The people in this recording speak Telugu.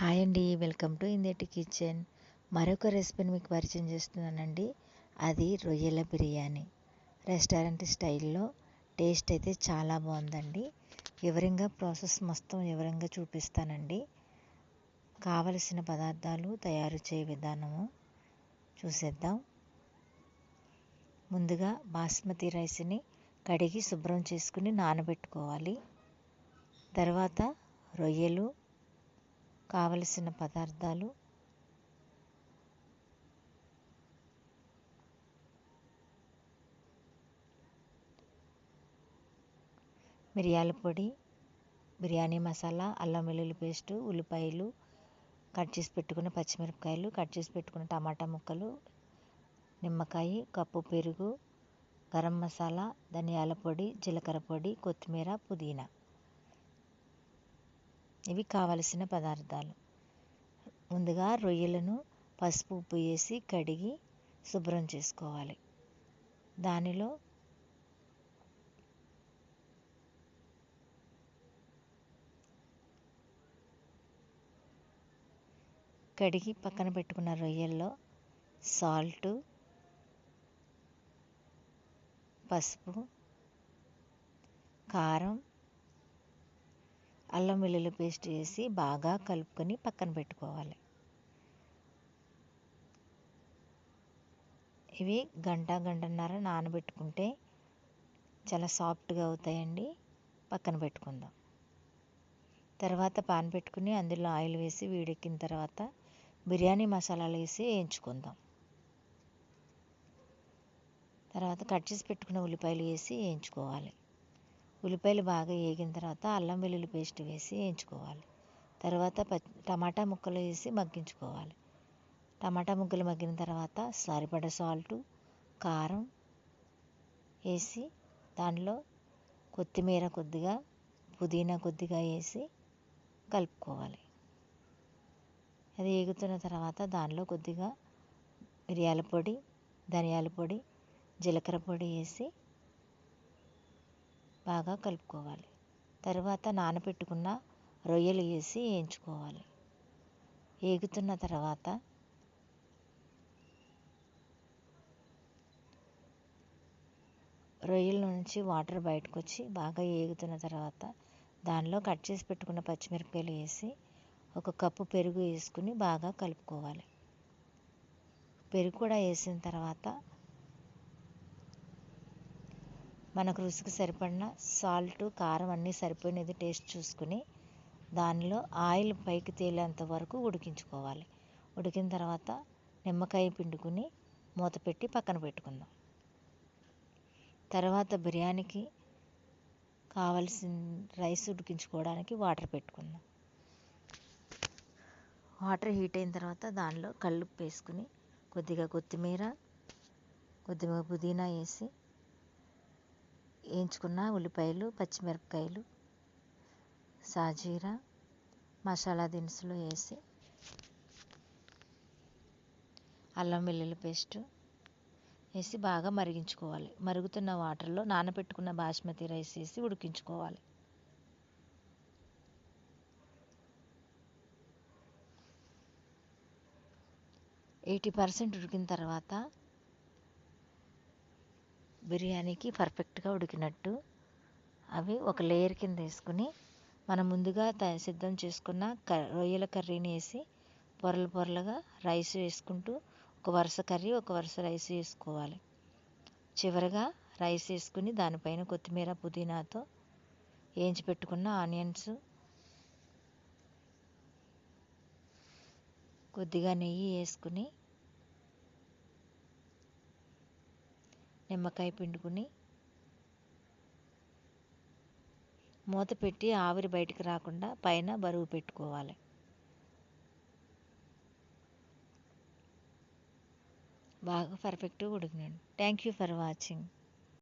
హాయ్ అండి, వెల్కమ్ టు ఇందేటి కిచెన్. మరొక రెసిపీని మీకు పరిచయం చేస్తున్నానండి. అది రొయ్యల బిర్యానీ. రెస్టారెంట్ స్టైల్లో టేస్ట్ అయితే చాలా బాగుందండి. ప్రాసెస్ మొత్తం వివరంగా చూపిస్తానండి. కావలసిన పదార్థాలు, తయారు చేయ విధానము చూసేద్దాం. ముందుగా బాస్మతి రైస్ని కడిగి శుభ్రం చేసుకుని నానబెట్టుకోవాలి. తర్వాత రొయ్యలు, కావలసిన పదార్థాలు, మిరియాల పొడి, బిర్యానీ మసాలా, అల్లం వెల్లుల్లి పేస్టు, ఉల్లిపాయలు, కట్ చేసి పెట్టుకున్న పచ్చిమిరపకాయలు, కట్ చేసి పెట్టుకున్న టమాటా ముక్కలు, నిమ్మకాయ, కప్పు పెరుగు, గరం మసాలా, ధనియాల పొడి, జీలకర్ర పొడి, కొత్తిమీర, పుదీనా. ఇవి కావలసిన పదార్థాలు. ముందుగా రొయ్యలను పసుపు, ఉప్పు వేసి కడిగి శుభ్రం చేసుకోవాలి. దానిలో కడిగి పక్కన పెట్టుకున్న రొయ్యల్లో సాల్టు, పసుపు, కారం, అల్లం వెల్లుల్లి పేస్ట్ వేసి బాగా కలుపుకొని పక్కన పెట్టుకోవాలి. ఇవి గంటన్నర నానబెట్టుకుంటే చాలా సాఫ్ట్గా అవుతాయండి. పక్కన పెట్టుకుందాం. తర్వాత పాన్ పెట్టుకుని అందులో ఆయిల్ వేసి వేడెక్కిన తర్వాత బిర్యానీ మసాలాలు వేసి వేయించుకుందాం. తర్వాత కట్ చేసి పెట్టుకున్న ఉల్లిపాయలు వేసి వేయించుకోవాలి. ఉల్లిపాయలు బాగా వేగిన తర్వాత అల్లం వెల్లుల్లి పేస్ట్ వేసి వేయించుకోవాలి. తర్వాత టమాటా ముక్కలు వేసి మగ్గించుకోవాలి. టమాటా ముక్కలు మగ్గిన తర్వాత సరిపడ సాల్టు, కారం వేసి దానిలో కొత్తిమీర కొద్దిగా, పుదీనా కొద్దిగా వేసి కలుపుకోవాలి. అది వేగుతున్న తర్వాత దానిలో కొద్దిగా మిరియాల పొడి, ధనియాల పొడి, జీలకర్ర పొడి వేసి బాగా కలుపుకోవాలి. తర్వాత నానబెట్టుకున్న రొయ్యలు వేసి వేయించుకోవాలి. వేగుతున్న తర్వాత రొయ్యల నుంచి వాటర్ బయటకు వచ్చి బాగా వేగుతున్న తర్వాత దానిలో కట్ చేసి పెట్టుకున్న పచ్చిమిరపకాయలు వేసి 1 కప్పు పెరుగు వేసుకుని బాగా కలుపుకోవాలి. పెరుగు కూడా వేసిన తర్వాత మనకు రుచికి సరిపడిన సాల్టు, కారం అన్నీ సరిపోయినది టేస్ట్ చూసుకుని దానిలో ఆయిల్ పైకి తేలేంత వరకు ఉడికించుకోవాలి. ఉడికిన తర్వాత నిమ్మకాయ పిండుకుని మూత పెట్టి పక్కన పెట్టుకుందాం. తర్వాత బిర్యానీకి కావలసిన రైస్ ఉడికించుకోవడానికి వాటర్ పెట్టుకుందాం. వాటర్ హీట్ అయిన తర్వాత దానిలో కల్లుప్పు వేసుకుని కొద్దిగా కొత్తిమీర, కొద్దిగా పుదీనా వేసి వేయించుకున్న ఉల్లిపాయలు, పచ్చిమిరపకాయలు, సాజీరా, మసాలా దినుసులు వేసి అల్లం వెల్లుల్లి పేస్టు వేసి బాగా మరిగించుకోవాలి. మరుగుతున్న వాటర్లో నానబెట్టుకున్న బాస్మతి రైస్ వేసి ఉడికించుకోవాలి. %80 ఉడికిన తర్వాత బిర్యానీకి పర్ఫెక్ట్గా ఉడికినట్టు అవి ఒక లేయర్ కింద వేసుకుని మనం ముందుగా సిద్ధం చేసుకున్న రొయ్యల కర్రీని వేసి పొరలు పొరలుగా రైస్ వేసుకుంటూ ఒక వరుస కర్రీ, ఒక వరుస రైస్ వేసుకోవాలి. చివరగా రైస్ వేసుకుని దానిపైన కొత్తిమీర, పుదీనాతో వేయించి పెట్టుకున్న ఆనియన్స్, కొద్దిగా నెయ్యి వేసుకుని నిమ్మకాయ పిండుకుని మూత పెట్టి ఆవిరి బయటకు రాకుండా పైన బరువు పెట్టుకోవాలి. బాగా పర్ఫెక్ట్గా ఉడికినండి. Thank you for watching.